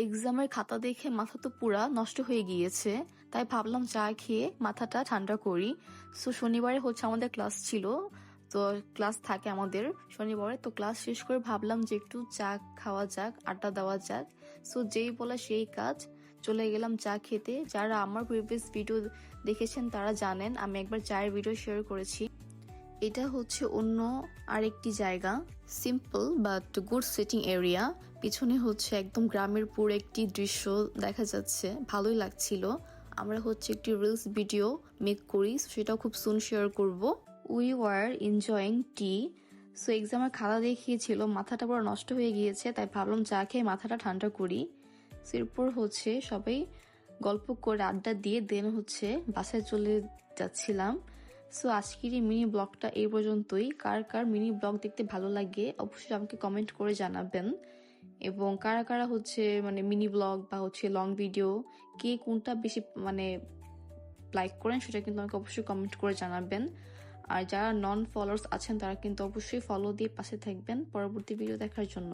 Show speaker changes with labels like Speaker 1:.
Speaker 1: এক্সামের খাতা দেখে মাথা তো পুরা নষ্ট হয়ে গিয়েছে, তাই ভাবলাম চা খেয়ে মাথাটা ঠান্ডা করি। সো শনিবারে আমাদের ক্লাস ছিল, তো ক্লাস থাকে আমাদের শনিবারে, তো ক্লাস শেষ করে ভাবলাম যে একটু চা খাওয়া যাক, আড্ডা দেওয়া যাক। সো যেই বলা সেই কাজ, চলে গেলাম চা খেতে। যারা আমার প্রিভিয়াস ভিডিও দেখেছেন তারা জানেন আমি একবার চায়ের ভিডিও শেয়ার করেছি। এটা অন্য আরেকটি জায়গা, simple but good sitting area. পিছনে একদম গ্রামের পুরো একটি দৃশ্য দেখা যাচ্ছে, ভালোই লাগছিল। আমরা একটি রিলস ভিডিও মেক করি, সেটাও খুব সুন শেয়ার করব। We were enjoying T. So এক্সামের খাতা দেখিয়েছিল, মাথাটা পুরো নষ্ট হয়ে গিয়েছে, তাই ভাবলাম চা খেয়ে মাথাটা ঠান্ডা করি। এরপর সবাই গল্প করে আড্ডা দিয়ে দেন বাসায় চলে যাচ্ছিলাম। সো আজকের এই মিনি ব্লগটা এই পর্যন্তই। কার কার মিনি ব্লগ দেখতে ভালো লাগে অবশ্যই আমাকে কমেন্ট করে জানাবেন, এবং কারা কারা মিনি ব্লগ বা লং ভিডিও কে কোনটা বেশি লাইক করেন সেটা কিন্তু আমাকে অবশ্যই কমেন্ট করে জানাবেন। আর যারা নন ফলোয়ার্স আছেন তারা কিন্তু অবশ্যই ফলো দিয়ে পাশে থাকবেন পরবর্তী ভিডিও দেখার জন্য।